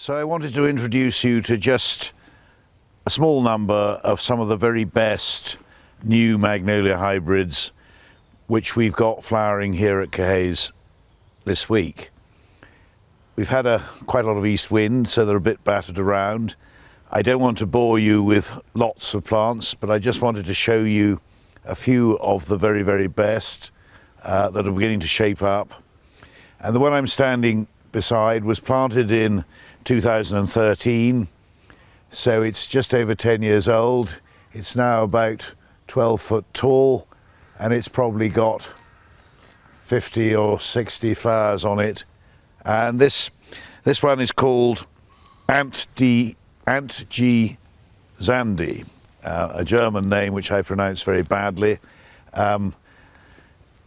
So I wanted to introduce you to just a small number of some of the very best new Magnolia hybrids which we've got flowering here at Caerhays this week. We've had quite a lot of east wind, so they're a bit battered around. I don't want to bore you with lots of plants, but I just wanted to show you a few of the very, very best that are beginning to shape up. And the one I'm standing beside was planted in 2013, so it's just over 10 years old. It's now about 12 foot tall, and it's probably got 50 or 60 flowers on it. And this one is called Antje Zandee, a German name which I pronounce very badly. And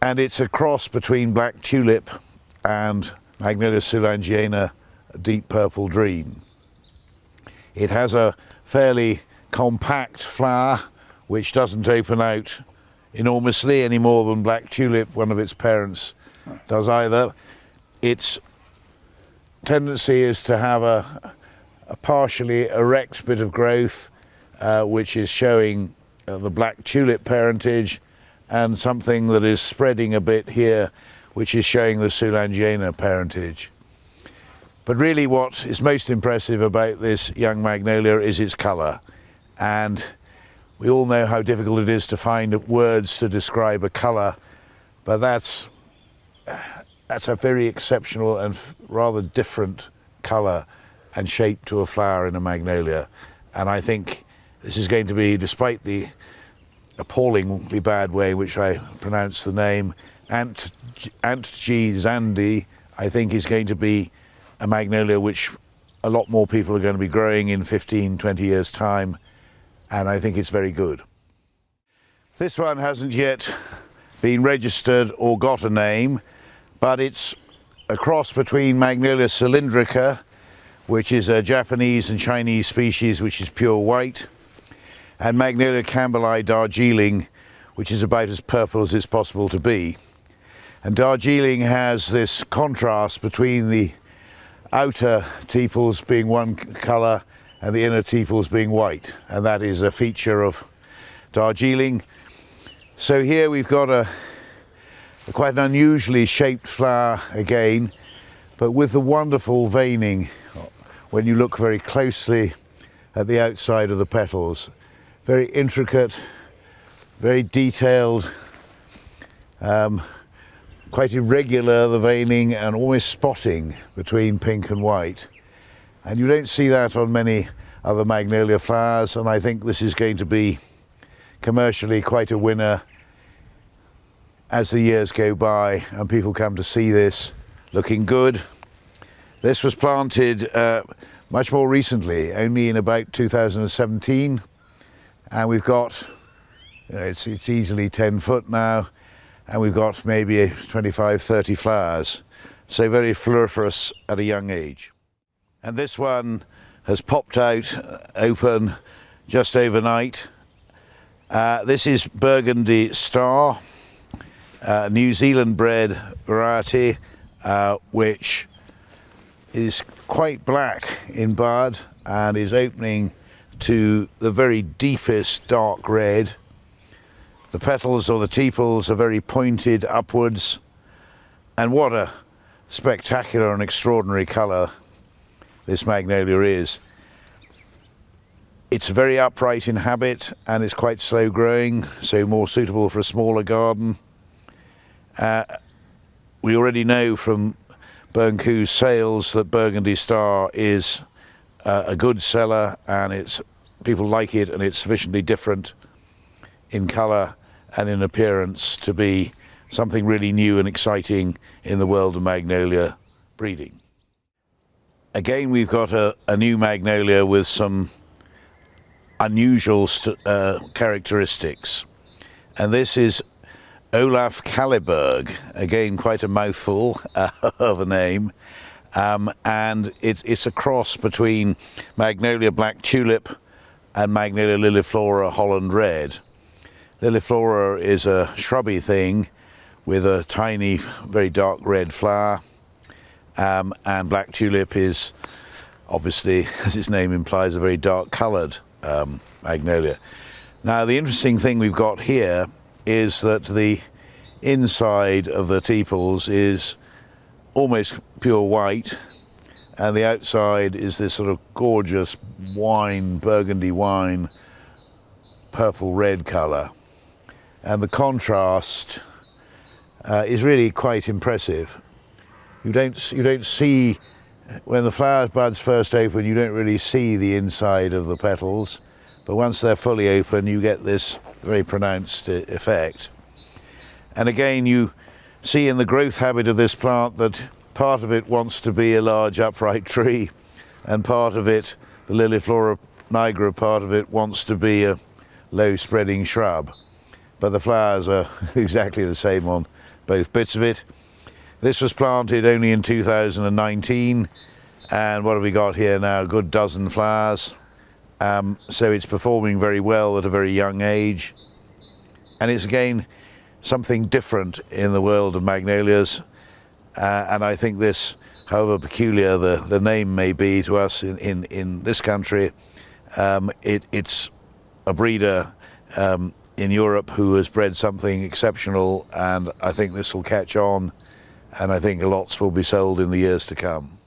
it's a cross between black tulip and Magnolia cylindrica, a deep purple dream. It has a fairly compact flower which doesn't open out enormously any more than black tulip, one of its parents, does either. Its tendency is to have a partially erect bit of growth which is showing the black tulip parentage, and something that is spreading a bit here which is showing the cylindrica parentage. But really what is most impressive about this young magnolia is its colour, and we all know how difficult it is to find words to describe a colour, but that's a very exceptional and rather different colour and shape to a flower in a magnolia. And I think this is going to be, despite the appallingly bad way in which I pronounce the name, Antje Zandee, I think is going to be a magnolia which a lot more people are going to be growing in 15, 20 years time, and I think it's very good. This one hasn't yet been registered or got a name, but it's a cross between Magnolia cylindrica, which is a Japanese and Chinese species which is pure white, and Magnolia campbellii Darjeeling, which is about as purple as it's possible to be. And Darjeeling has this contrast between the outer tepals being one colour and the inner tepals being white, and that is a feature of Darjeeling. So here we've got a quite an unusually shaped flower again, but with the wonderful veining when you look very closely at the outside of the petals. Very intricate, very detailed, quite irregular, the veining, and almost spotting between pink and white. And you don't see that on many other magnolia flowers, and I think this is going to be commercially quite a winner as the years go by and people come to see this looking good. This was planted much more recently, only in about 2017, and we've got, it's easily 10 foot now, and we've got maybe 25, 30 flowers, so very floriferous at a young age. And this one has popped out open just overnight. This is Burgundy Star, New Zealand bred variety, which is quite black in bud and is opening to the very deepest dark red. The petals or the tepals are very pointed upwards, and what a spectacular and extraordinary colour this magnolia is. It's very upright in habit and it's quite slow growing, so more suitable for a smaller garden. We already know from Burgundy's sales that Burgundy Star is a good seller, and people like it, and it's sufficiently different in colour and in appearance to be something really new and exciting in the world of magnolia breeding. Again, we've got a new magnolia with some unusual characteristics, and this is Olav Kallenberg, again quite a mouthful of a name, and it's a cross between Magnolia black tulip and Magnolia liliflora Holland red. Liliflora is a shrubby thing with a tiny, very dark red flower, and black tulip is obviously, as its name implies, a very dark coloured magnolia. Now the interesting thing we've got here is that the inside of the tepals is almost pure white, and the outside is this sort of gorgeous wine, burgundy wine, purple red colour, and the contrast is really quite impressive. You don't see, when the flower buds first open, you don't really see the inside of the petals, but once they're fully open you get this very pronounced effect. And again, you see in the growth habit of this plant that part of it wants to be a large upright tree, and part of it, the Liliflora nigra, part of it wants to be a low spreading shrub. But the flowers are exactly the same on both bits of it. This was planted only in 2019, and what have we got here now? A good dozen flowers. So it's performing very well at a very young age. And it's again something different in the world of magnolias. And I think this, however peculiar the name may be to us in this country, it's a breeder in Europe who has bred something exceptional, and I think this will catch on, and I think lots will be sold in the years to come.